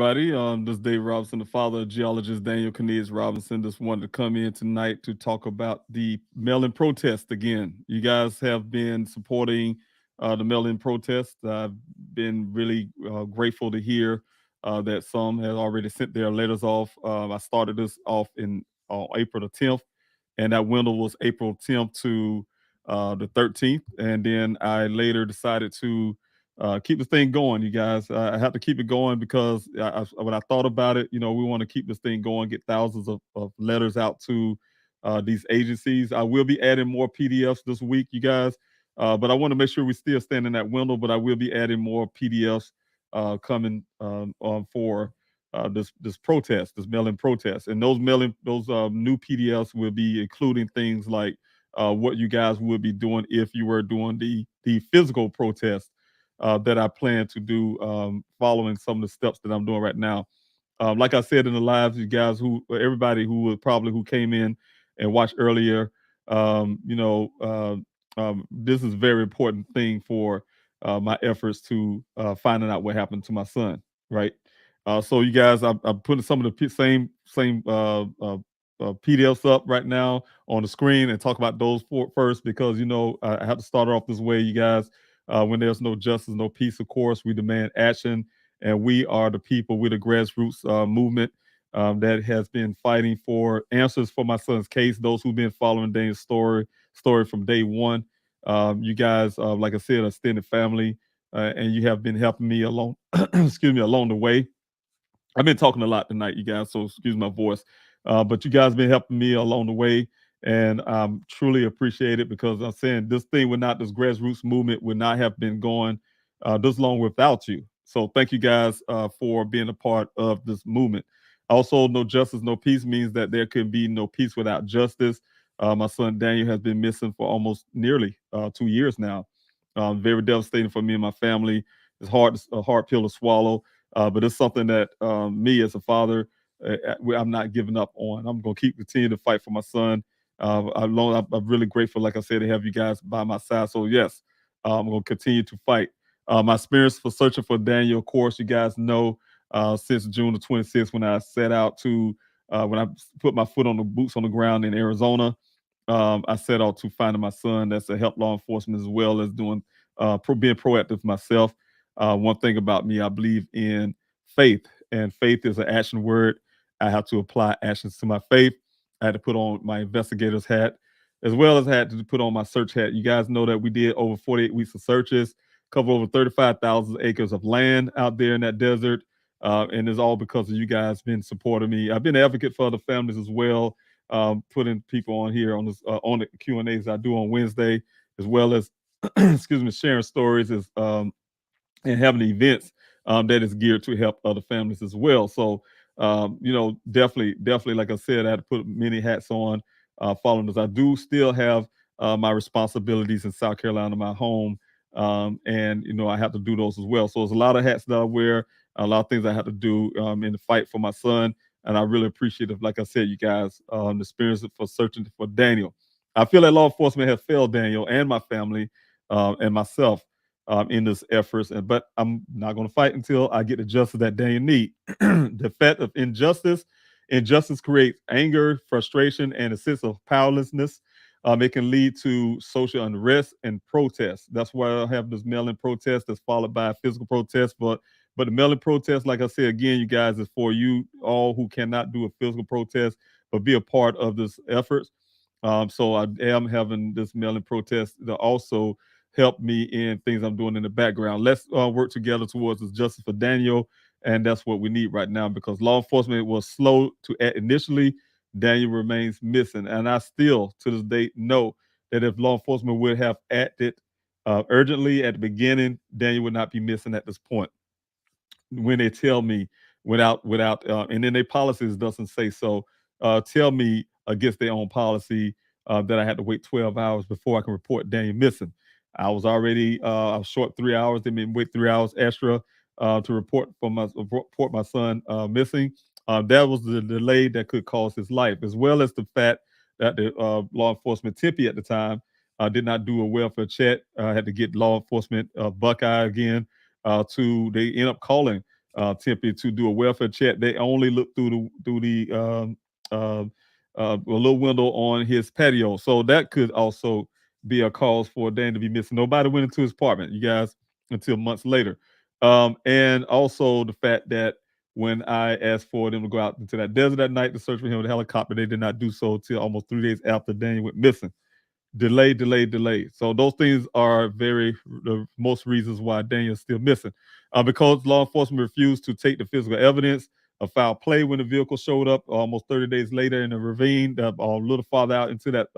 everybody. This is Dave Robinson, the father of geologist Daniel Cornelius Robinson. Just wanted to come in tonight to talk about the mail-in protest again. You guys have been supporting the mail-in protest. I've been really grateful to hear that some have already sent their letters off. I started this off in April the 10th, and that window was April 10th to the 13th. And then I later decided to keep this thing going, you guys. I have to keep it going because when I thought about it, we want to keep this thing going, get thousands of letters out to these agencies. I will be adding more PDFs this week, you guys, but I want to make sure we still stand in that window. But I will be adding more PDFs coming on for this protest, this mail-in protest, and those new PDFs will be including things like what you guys would be doing if you were doing the physical protest that I plan to do, following some of the steps that I'm doing right now. Like I said in the lives, you guys, everybody who came in and watched earlier, this is a very important thing for my efforts to finding out what happened to my son. Right. So you guys, I'm putting some of the same PDFs up right now on the screen and talk about those first because I have to start off this way, you guys. When there's no justice, no peace, of course, we demand action. And we are the people, we're the grassroots movement that has been fighting for answers for my son's case. Those who've been following Dane's story from day one. You guys, like I said, extended family, and you have been helping me along, excuse me, along the way. I've been talking a lot tonight, you guys, so excuse my voice. But you guys been helping me along the way, and truly appreciate it because I'm saying this grassroots movement would not have been going this long without you. So thank you guys for being a part of this movement. Also, no justice, no peace means that there can be no peace without justice. My son Daniel has been missing for almost nearly 2 years now. Very devastating for me and my family. It's a hard pill to swallow. But it's something that me as a father, I'm not giving up on. I'm going to continue to fight for my son. I'm really grateful, like I said, to have you guys by my side. So yes, I'm going to continue to fight. My experience for searching for Daniel, of course, you guys know since June the 26th when I set out to when I put my foot on the boots on the ground in Arizona. I set out to finding my son. That's to help law enforcement as well as being proactive myself. One thing about me, I believe in faith, and faith is an action word. I have to apply actions to my faith. I had to put on my investigator's hat, as well as I had to put on my search hat. You guys know that we did over 48 weeks of searches, cover over 35,000 acres of land out there in that desert. And it's all because of you guys been supporting me. I've been an advocate for other families as well, putting people on here on the Q&As I do on Wednesday, as well as excuse me, sharing stories and having events that is geared to help other families as well. So, definitely, like I said, I had to put many hats on following this. I do still have my responsibilities in South Carolina, my home, and I have to do those as well. So there's a lot of hats that I wear, a lot of things I have to do in the fight for my son, and I really appreciate it. Like I said, you guys, the experience for searching for Daniel. I feel that law enforcement has failed Daniel and my family and myself in this efforts. But I'm not going to fight until I get the justice that Daniel need. The fact of injustice creates anger, frustration, and a sense of powerlessness. It can lead to social unrest and protest. That's why I have this mail-in protest that's followed by a physical protest. But the mail-in protest, like I said again, you guys, is for you all who cannot do a physical protest, but be a part of this effort. So I am having this mail-in protest to also help me in things I'm doing in the background. Let's work together towards this justice for Daniel, and that's what we need right now because law enforcement was slow to act initially. Daniel remains missing, and I still, to this date, know that if law enforcement would have acted urgently at the beginning, Daniel would not be missing at this point. When they tell me without and then their policies doesn't say so, tell me against their own policy that I had to wait 12 hours before I can report Daniel missing. I was short 3 hours. They made me wait 3 hours extra to report my son missing. That was the delay that could cause his life, as well as the fact that the law enforcement Tempe at the time did not do a welfare check. I had to get law enforcement Buckeye again. They end up calling attempting to do a welfare check. They only looked uh, a little window on his patio, so that could also be a cause for Dan to be missing. Nobody went into his apartment, you guys, until months later. And also the fact that when I asked for them to go out into that desert that night to search for him with a helicopter, they did not do so until almost 3 days after Daniel went missing. Delay, delay, delay. So those things are the most reasons why Daniel's still missing. Because law enforcement refused to take the physical evidence of foul play when the vehicle showed up almost 30 days later in a ravine, a little farther out into that,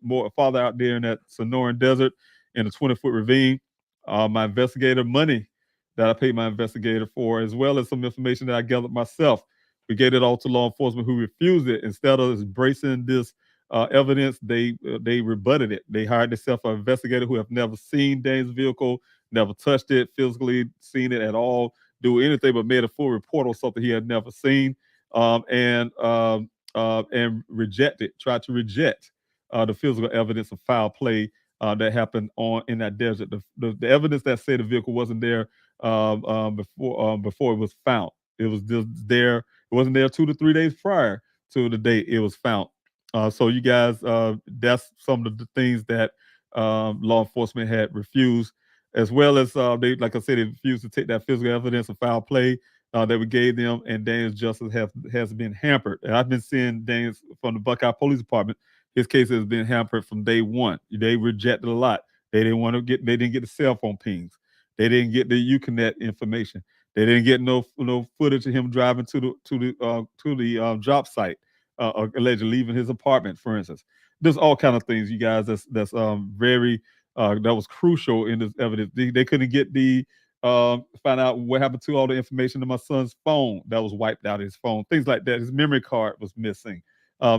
more farther out there in that Sonoran desert in a 20-foot ravine. My investigator money that I paid my investigator for, as well as some information that I gathered myself, we gave it all to law enforcement who refused it. Instead of embracing this evidence, they rebutted it. They hired themselves an investigator who have never seen Dane's vehicle, never touched it, physically seen it at all, do anything but made a full report on something he had never seen, and tried to reject the physical evidence of foul play that happened on in that desert. The evidence that said the vehicle wasn't there before it was found. It was just there. It wasn't there 2 to 3 days prior to the date it was found. So you guys, that's some of the things that law enforcement had refused, as well as they, like I said, they refused to take that physical evidence of foul play that we gave them, and Daniel's justice has been hampered. And I've been seeing Daniel's from the Buckeye Police Department. His case has been hampered from day one. They rejected a lot. They didn't want to get. They didn't get the cell phone pings. They didn't get the Uconnect information. They didn't get no footage of him driving to the job site, allegedly leaving his apartment, for instance. There's all kind of things, you guys. That's very that was crucial in this evidence. They couldn't get the find out what happened to all the information in my son's phone that was wiped out of his phone, things like that. His memory card was missing. So I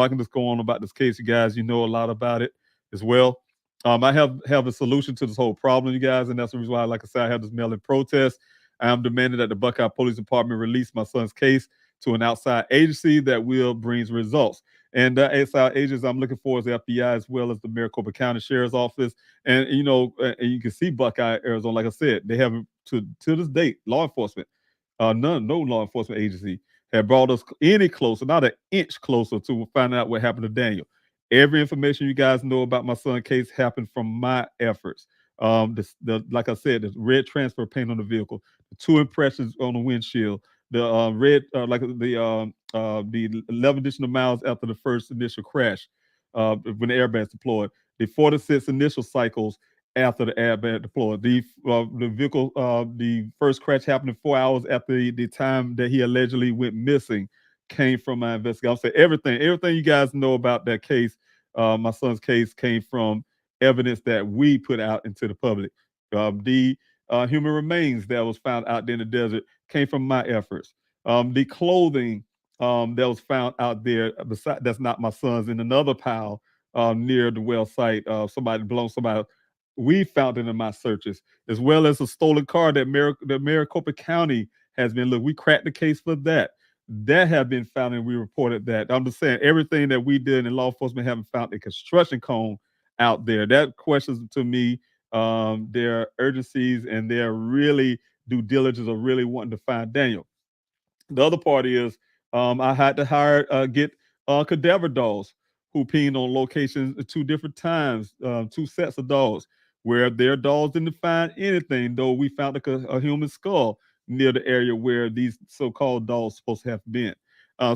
can just go on about this case, you guys. You know a lot about it as well. I have a solution to this whole problem, you guys, and that's the reason why, like I said, I have this mail-in protest. I am demanding that the Buckeye Police Department release my son's case to an outside agency that will bring results. And the outside agents I'm looking for is the FBI, as well as the Maricopa County Sheriff's Office. And and you can see Buckeye, Arizona. Like I said, they haven't to this date. Law enforcement, no law enforcement agency had brought us any closer, not an inch closer to finding out what happened to Daniel. Every information you guys know about my son's case happened from my efforts. Like I said, the red transfer paint on the vehicle, the two impressions on the windshield, the red, the 11 additional miles after the first initial crash, when the airbags deployed, the 46 initial cycles after the airbag deployed, the vehicle, the first crash happening 4 hours after the time that he allegedly went missing, came from my investigation. I'm saying everything you guys know about that case, my son's case, came from evidence that we put out into the public. The human remains that was found out there in the desert came from my efforts. The clothing that was found out there, that's not my son's, in another pile near the well site. Somebody belongs to somebody. We found it in my searches, as well as a stolen car that Maricopa County has been. Look, we cracked the case for that. That have been found, and we reported that. I'm just saying, everything that we did in law enforcement haven't found a construction cone out there. That questions to me their urgencies and their really due diligence of really wanting to find Daniel. The other part is I had to get cadaver dogs who peed on locations at 2 different times, 2 sets of dogs, where their dogs didn't find anything, though we found a human skull near the area where these so-called dogs supposed to have been.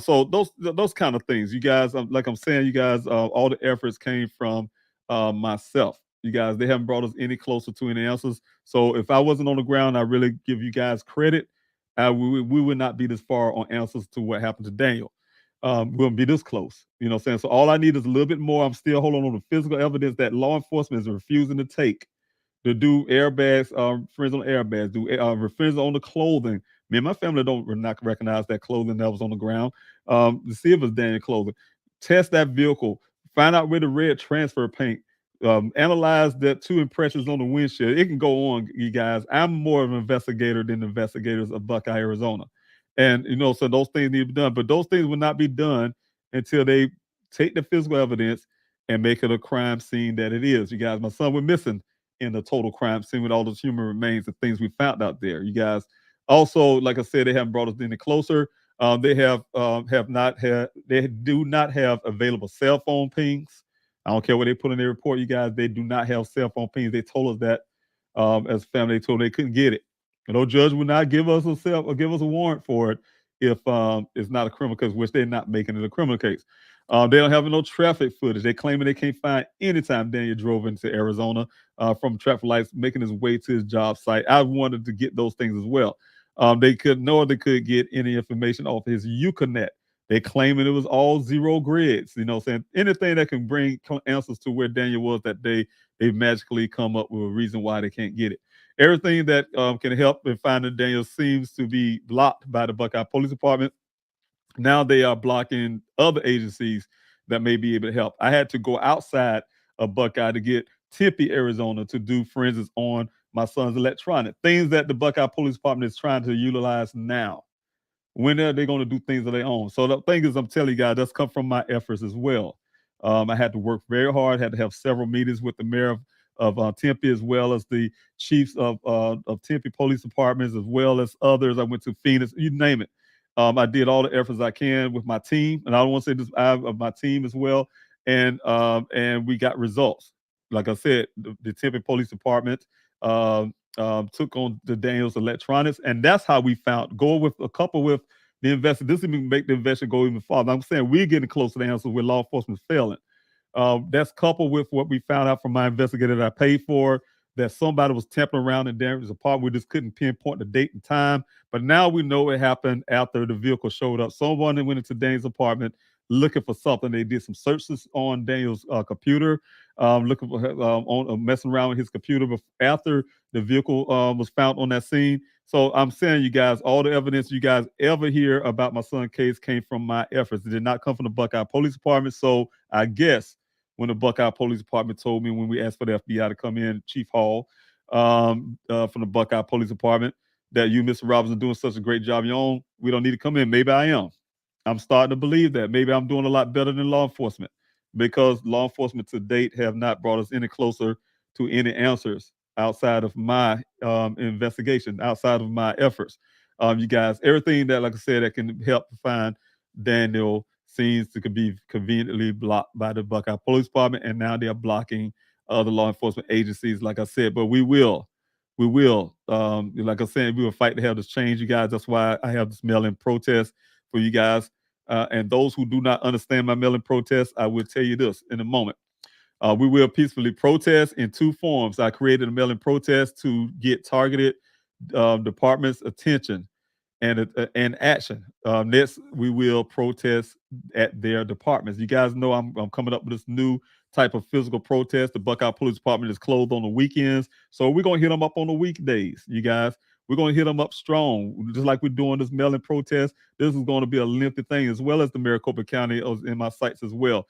So those kind of things, you guys. Like I'm saying, you guys, all the efforts came from myself. You guys, they haven't brought us any closer to any answers. So if I wasn't on the ground, I really give you guys credit. We would not be this far on answers to what happened to Daniel. We wouldn't be this close. You know what I'm saying? So all I need is a little bit more. I'm still holding on to physical evidence that law enforcement is refusing to take, to do airbags, friends on airbags, do friends on the clothing. Me and my family don't not recognize that clothing that was on the ground. To see if it's Daniel clothing. Test that vehicle. Find out where the red transfer paint. Analyze that 2 impressions on the windshield. It can go on, you guys. I'm more of an investigator than the investigators of Buckeye, Arizona. And so those things need to be done. But those things will not be done until they take the physical evidence and make it a crime scene that it is. You guys, my son went missing in the total crime scene with all those human remains and things we found out there. You guys, Also, like I said, they haven't brought us any closer. They do not have available cell phone pings. I don't care what they put in their report, you guys. They do not have cell phone pings. They told us that as a family. They told they couldn't get it. No judge would not give us a cell or give us a warrant for it if it's not a criminal case, which they're not making it a criminal case. They don't have no traffic footage. They're claiming they can't find any time Daniel drove into Arizona from traffic lights, making his way to his job site. I wanted to get those things as well. They could get any information off his Uconet. They claiming it was all zero grids. You know, saying anything that can bring answers to where Daniel was that day, they magically come up with a reason why they can't get it. Everything that can help in finding Daniel seems to be blocked by the Buckeye Police Department. Now they are blocking other agencies that may be able to help. I had to go outside of Buckeye to get Tempe, Arizona, to do forensics on my son's electronic things that the Buckeye Police Department is trying to utilize now. When are they going to do things of their own? So the thing is, I'm telling you guys, that's come from my efforts as well. I had to work very hard. Had to have several meetings with the mayor of Tempe, as well as the chiefs of Tempe police departments, as well as others. I went to Phoenix, you name it. I did all the efforts I can with my team, and I don't want to say this of my team as well. And we got results. Like I said, the Tempe Police Department took on the Daniels Electronics, and that's how we found go with a couple with the investor. This even make the investor go even farther. I'm saying we're getting close to the answers with law enforcement failing. That's coupled with what we found out from my investigator that I paid for, that somebody was tampering around in Daniel's apartment. We just couldn't pinpoint the date and time. But now we know it happened after the vehicle showed up. Someone that went into Daniel's apartment looking for something. They did some searches on Daniel's computer, looking for messing around with his computer after the vehicle was found on that scene. So I'm saying, you guys, all the evidence you guys ever hear about my son's case came from my efforts. It did not come from the Buckeye Police Department. So I guess when the Buckeye Police Department told me when we asked for the FBI to come in, Chief Hall from the Buckeye Police Department, that you, Mr. Robinson, doing such a great job of your own, we don't need to come in. Maybe I am. I'm starting to believe that. Maybe I'm doing a lot better than law enforcement, because law enforcement to date have not brought us any closer to any answers outside of my investigation, outside of my efforts. You guys, everything that, like I said, that can help find Daniel seems to be conveniently blocked by the Buckeye Police Department, and now they're blocking other law enforcement agencies, like I said. But we will. Like I said, we will fight to have this change, you guys. That's why I have this mail-in protest for you guys. And those who do not understand my mail-in protest, I will tell you this in a moment. We will peacefully protest in two forms. I created a mail-in protest to get targeted departments' attention and action. Next, we will protest at their departments. You guys know I'm coming up with this new type of physical protest. The Buckeye Police Department is closed on the weekends, so we're gonna hit them up on the weekdays. You guys, we're gonna hit them up strong, just like we're doing this mail-in protest. This is going to be a lengthy thing, as well as the Maricopa County in my sites as well.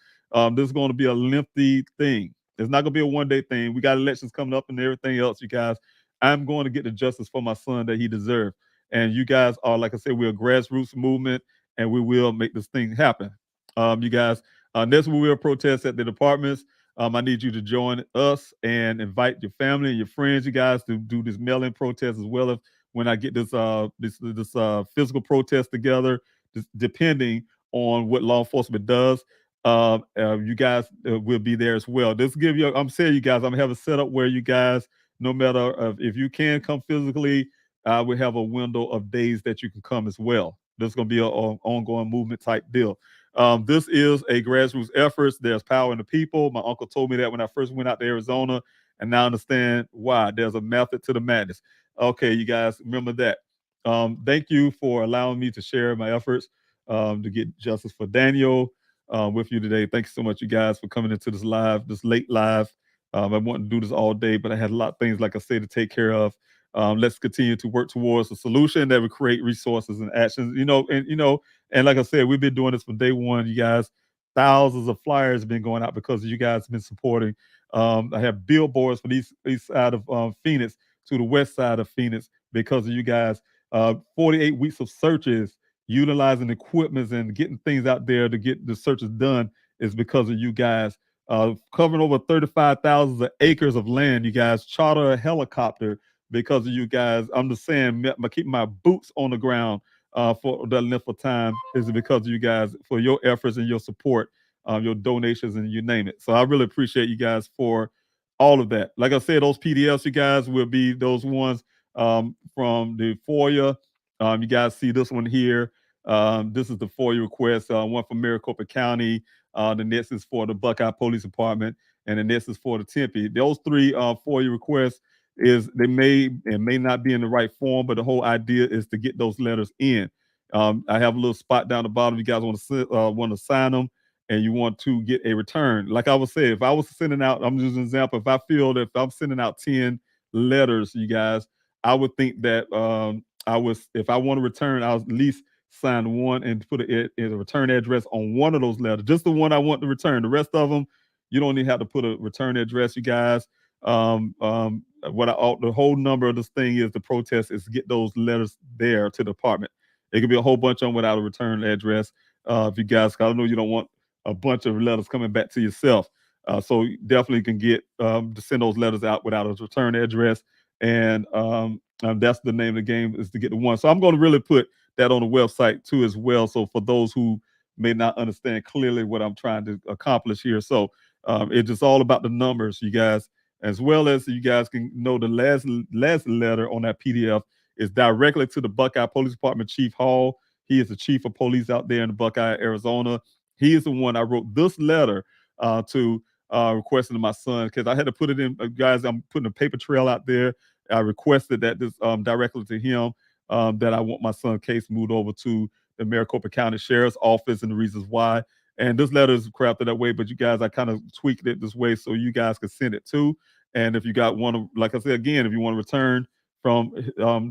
This is going to be a lengthy thing. It's not going to be a one-day thing. We got elections coming up and everything else, you guys. I'm going to get the justice for my son that he deserves. And you guys are, like I said, we're a grassroots movement, and we will make this thing happen. You guys, next we will protest at the departments. I need you to join us and invite your family and your friends, you guys, to do this mail-in protest, as well as when I get this physical protest together, depending on what law enforcement does. You guys will be there as well. This give you, I'm saying, you guys, I'm gonna have a setup where you guys, no matter if you can come physically, we have a window of days that you can come as well. This is going to be an ongoing movement type deal. This is a grassroots effort. There's power in the people. My uncle told me that when I first went out to Arizona, and now I understand why. There's a method to the madness. Okay, you guys, remember that. Thank you for allowing me to share my efforts to get justice for Daniel with you today. Thanks so much, you guys, for coming into this late live. I wanted to do this all day, but I had a lot of things, like I said, to take care of. Let's continue to work towards a solution that will create resources and actions. And like I said, we've been doing this from day one. You guys, thousands of flyers have been going out because you guys have been supporting. I have billboards from the east side of Phoenix to the west side of Phoenix because of you guys. 48 weeks of searches, utilizing equipment and getting things out there to get the searches done is because of you guys. Covering over 35,000 acres of land, you guys. Charter a helicopter because of you guys. I'm just saying, by keeping my boots on the ground for that length of time is because of you guys, for your efforts and your support, your donations, and you name it. So I really appreciate you guys for all of that. Like I said, those PDFs, you guys, will be those ones from the FOIA. You guys see this one here. This is the FOIA request, one from Maricopa County. The next is for the Buckeye Police Department, and the next is for the Tempe. Those three FOIA requests is they may and may not be in the right form, but the whole idea is to get those letters in. I have a little spot down the bottom. You guys want to sign them, and you want to get a return. Like I was saying, if I was sending out, I'm just an example. If I feel that if I'm sending out 10 letters, you guys, I would think that I was, if I want to return, I'll at least sign one and put a return address on one of those letters, just the one I want to return. The rest of them, you don't even have to put a return address, you guys. The whole number of this thing is the protest is to get those letters there to the department. It could be a whole bunch of them without a return address. If you guys, I know you don't want a bunch of letters coming back to yourself. So you definitely can get to send those letters out without a return address. And that's the name of the game, is to get the one. So I'm going to really put that on the website too as well. So for those who may not understand clearly what I'm trying to accomplish here. So it's just all about the numbers, you guys, as well as you guys can know the last letter on that PDF is directly to the Buckeye Police Department Chief Hall. He is the chief of police out there in the Buckeye, Arizona. He is the one I wrote this letter to requesting to my son, because I had to put it in. Guys, I'm putting a paper trail out there. I requested that this directly to him, that I want my son's case moved over to the Maricopa County Sheriff's Office, and the reasons why. And this letter is crafted that way, but you guys, I kind of tweaked it this way so you guys can send it too. And if you got one, like I said again, if you want to return from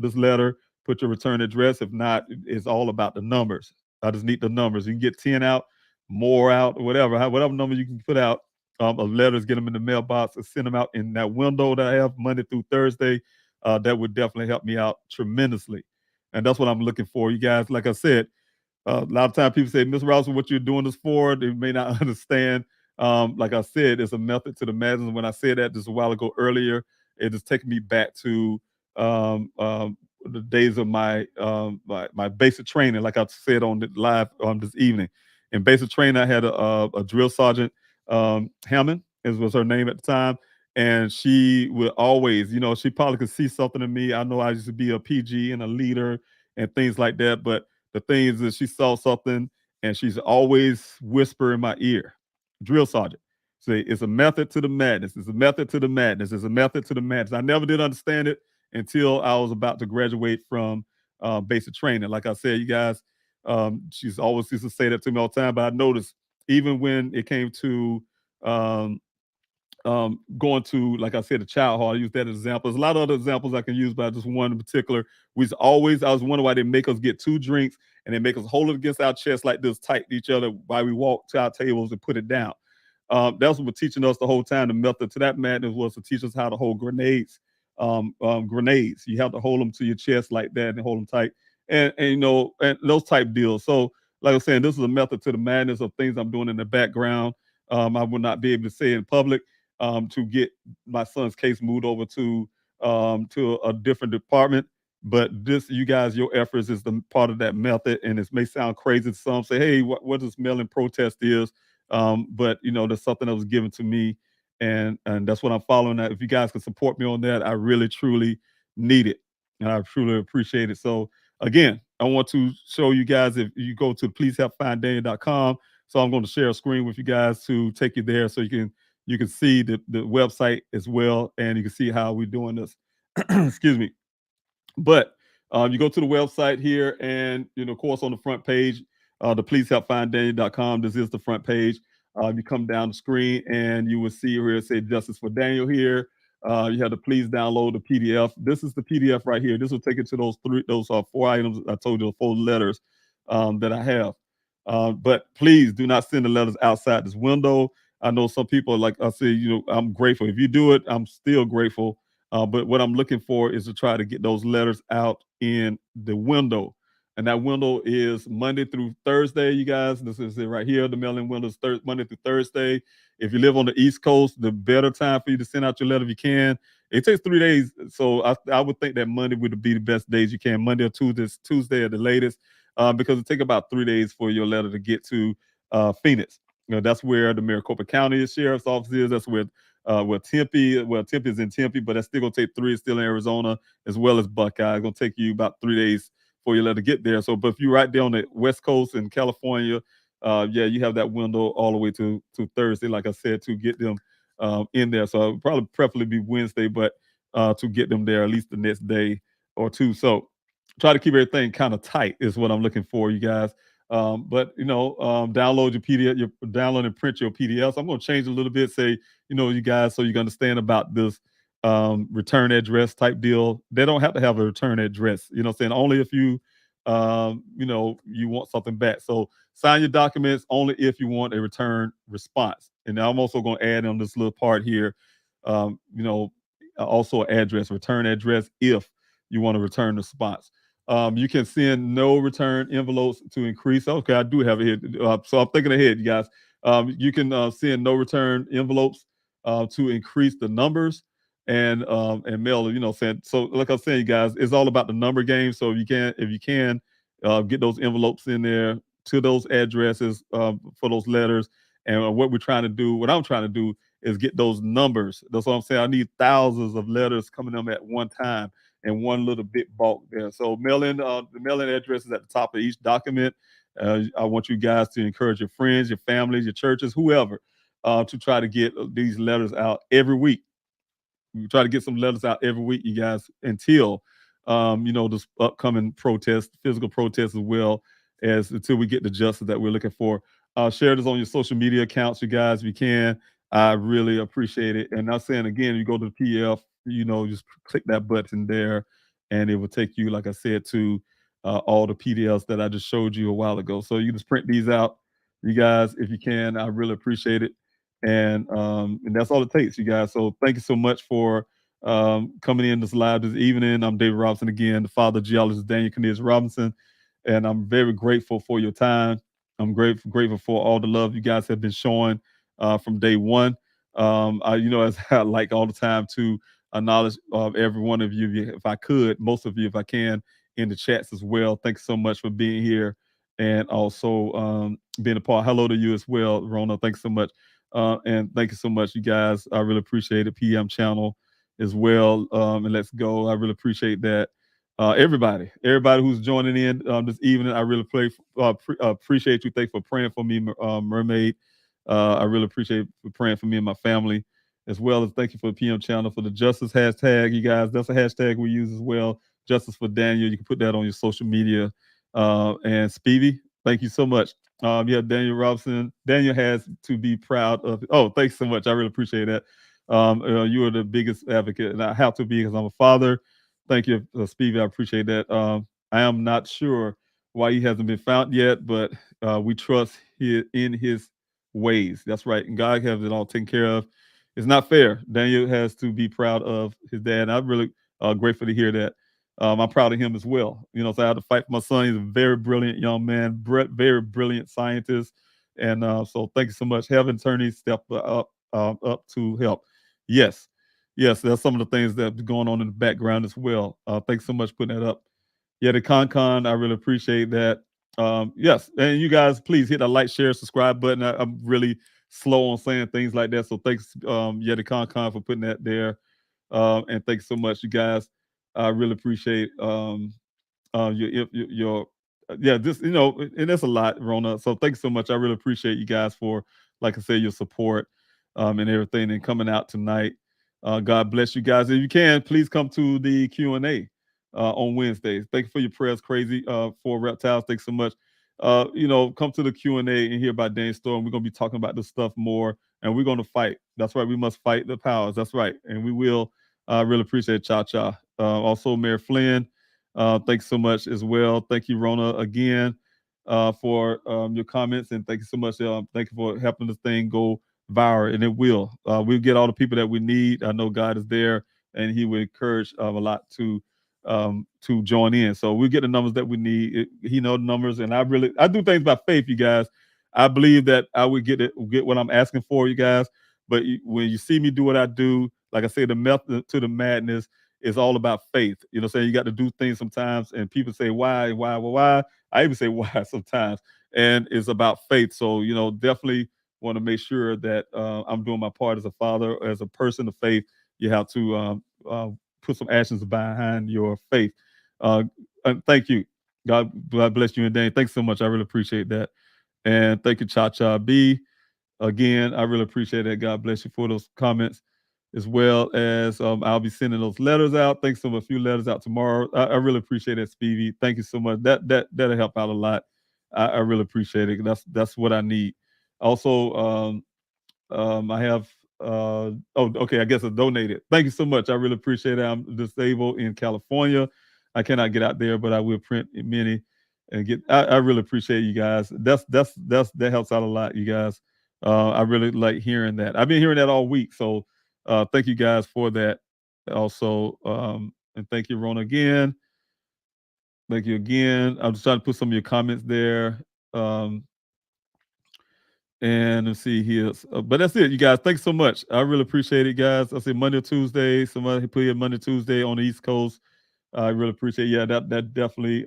this letter, put your return address. If not, it's all about the numbers. I just need the numbers. You can get 10 out, more out, whatever number you can put out of letters, get them in the mailbox and send them out in that window that I have Monday through Thursday. That would definitely help me out tremendously. And that's what I'm looking for. You guys, like I said, a lot of times people say, Miss Rouse, what you're doing this for? They may not understand. Like I said, it's a method to the madness. When I said that just a while ago earlier, it is taking me back to the days of my basic training. Like I said on the live this evening, in basic training, I had a drill sergeant, Hammond, was her name at the time, and she would always, she probably could see something in me. I know I used to be a PG and a leader and things like that, but the thing is that she saw something, and she's always whisper in my ear, drill sergeant. Say, it's a method to the madness. It's a method to the madness. It's a method to the madness. I never did understand it until I was about to graduate from basic training. Like I said, you guys, she's always used to say that to me all the time. But I noticed even when it came to um, going to, like I said, a child hall. I use that as example. There's a lot of other examples I can use, but just one in particular. I was wondering why they make us get 2 drinks and they make us hold it against our chest like this, tight to each other while we walk to our tables and put it down. That's what was teaching us the whole time. The method to that madness was to teach us how to hold grenades. Grenades. You have to hold them to your chest like that and hold them tight, and those type deals. So, like I was saying, this is a method to the madness of things I'm doing in the background. I would not be able to say in public, to get my son's case moved over to a different department. But this, you guys, your efforts is the part of that method, and it may sound crazy to some. Say, hey, what this mail-in protest is? But there's something that was given to me, and that's what I'm following. That if you guys can support me on that, I really truly need it, and I truly appreciate it. So again, I want to show you guys, if you go to pleasehelpfinddaniel.com. So I'm going to share a screen with you guys to take you there, so you can see the website as well, and you can see how we're doing this. Excuse me. But you go to the website here, and of course, on the front page, the pleasehelpfinddaniel.com. This is the front page. You come down the screen, and you will see where it says Justice for Daniel here. You have to please download the PDF. This is the PDF right here. This will take you to those 4 items I told you, 4 letters that I have. But please do not send the letters outside this window. I know some people, like I said, I'm grateful. If you do it, I'm still grateful. But what I'm looking for is to try to get those letters out in the window. And that window is Monday through Thursday, you guys. This is it right here. The mail-in window is Monday through Thursday. If you live on the East Coast, the better time for you to send out your letter if you can It takes 3 days. So I would think that Monday would be the best days you can. Monday or Tuesday at the latest, because it take about 3 days for your letter to get to Phoenix. That's where the Maricopa County Sheriff's Office is. That's where Tempe is in Tempe, but that's still gonna take three. It's still in Arizona as well as Buckeye. It's gonna take you about 3 days for your letter to get there. So, but if you're right there on the West Coast in California, yeah, you have that window all the way to Thursday, like I said, to get them in there. So, it'd probably preferably be Wednesday, but to get them there at least the next day or two. So, try to keep everything kind of tight is what I'm looking for, you guys. But download your PDF, your download and print your PDFs. I'm going to change a little bit. Say, you guys, so you can understand about this return address type deal. They don't have to have a return address. You know what I'm saying? Only if you want something back. So sign your documents only if you want a return response. And I'm also going to add on this little part here, also address, return address if you want to return the response. You can send no return envelopes to increase. Okay, I do have it here. So I'm thinking ahead, you guys. You can send no return envelopes to increase the numbers and mail. Saying so. Like I was saying, you guys, it's all about the number game. So if you can get those envelopes in there to those addresses for those letters. And what I'm trying to do is get those numbers. That's what I'm saying. I need thousands of letters coming them at one time and one little bit bulk there. So the mail-in address is at the top of each document. I want you guys to encourage your friends, your families, your churches, whoever, to try to get these letters out every week. We try to get some letters out every week, you guys, until this upcoming protest, physical protest, as well as until we get the justice that we're looking for. Share this on your social media accounts, you guys, if you can. I really appreciate it. And I'm saying again, you go to the PDF, just click that button there, and it will take you, like I said, to all the PDFs that I just showed you a while ago. So you just print these out, you guys, if you can. I really appreciate it. And that's all it takes, you guys. So thank you so much for coming in this live this evening. I'm David Robinson again, the father geologist Daniel Cornelius Robinson, and I'm very grateful for your time. I'm grateful for all the love you guys have been showing from day one. As I like all the time to acknowledge every one of you, if I could, most of you, if I can, in the chats as well. Thanks so much for being here and also being a part. Hello to you as well, Rona. Thanks so much. And thank you so much, you guys. I really appreciate it. PM channel as well. And let's go. I really appreciate that. Everybody who's joining in this evening, I really appreciate you. Thanks for praying for me, Mermaid. I really appreciate for praying for me and my family, as well as thank you for the PM channel for the justice hashtag. You guys, that's a hashtag we use as well. Justice for Daniel. You can put that on your social media. And Speedy, thank you so much. Yeah, Daniel Robinson. Daniel has to be proud of. Oh, thanks so much. I really appreciate that. You are the biggest advocate, and I have to be because I'm a father. Thank you, Stevie. I appreciate that. I am not sure why he hasn't been found yet, but we trust in his ways. That's right. And God has it all taken care of. It's not fair. Daniel has to be proud of his dad. And I'm really grateful to hear that. I'm proud of him as well. So I had to fight for my son. He's a very brilliant young man, very brilliant scientist. And so thank you so much. Have attorneys step up to help. Yes. Yes, that's some of the things that's going on in the background as well. Thanks so much for putting that up. Yeah, the Con, I really appreciate that. Yes, and you guys, please hit that like, share, subscribe button. I'm really slow on saying things like that, so thanks, yeah, the Con for putting that there. And thanks so much, you guys. I really appreciate your yeah, this and that's a lot, Rona. So thanks so much. I really appreciate you guys for, like I said, your support and everything and coming out tonight. God bless you guys. If you can, please come to the Q&A on Wednesdays. Thank you for your prayers, crazy for reptiles. Thanks so much. Come to the Q&A and hear about Dane's story. And we're gonna be talking about this stuff more, and we're gonna fight. That's right. We must fight the powers. That's right, and we will. I really appreciate Cha Cha. Also, Mayor Flynn. Thanks so much as well. Thank you, Rona, again for your comments, and thank you so much. Thank you for helping this thing go viral, and it will. We'll get all the people that we need. I know God is there, and He will encourage a lot to join in. So we get the numbers that we need. He knows the numbers, and I do things by faith, you guys. I believe that I would get what I'm asking for, you guys. But when you see me do what I do, like I said, the method to the madness is all about faith. You know what I'm saying? You got to do things sometimes, and people say, why? I even say why sometimes. And it's about faith. So, definitely want to make sure that I'm doing my part as a father, as a person of faith. You have to put some actions behind your faith. And thank you. God bless you and Dane. Thanks so much. I really appreciate that. And thank you, Cha Cha B. Again, I really appreciate that. God bless you for those comments, as well as I'll be sending those letters out. Thanks so much. A few letters out tomorrow. I really appreciate that, Stevie. Thank you so much. That'll help out a lot. I really appreciate it. That's what I need. Also, I have okay, I guess I donated. Thank you so much. I really appreciate it. I'm disabled in California. I cannot get out there, but I will print many and get. I really appreciate you guys. That helps out a lot, you guys. I really like hearing that. I've been hearing that all week. So thank you guys for that. Also, and thank you, Rona, again. Thank you again. I'm just trying to put some of your comments there. And let's see here. But that's it, you guys. Thanks so much. I really appreciate it, guys. I said Monday or Tuesday. Somebody put here Monday, Tuesday on the East Coast. I really appreciate it. Yeah, that definitely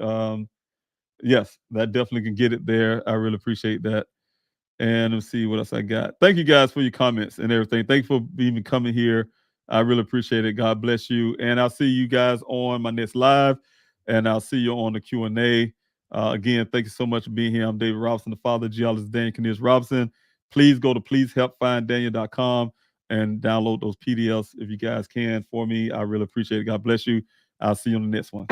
yes, that definitely can get it there. I really appreciate that. And let's see what else I got. Thank you guys for your comments and everything. Thanks for even coming here. I really appreciate it. God bless you. And I'll see you guys on my next live. And I'll see you on the Q&A. Again, thank you so much for being here. I'm David Robinson, the father of geologist Daniel Cornelius Robinson. Please go to pleasehelpfinddaniel.com and download those PDFs if you guys can for me. I really appreciate it. God bless you. I'll see you on the next one.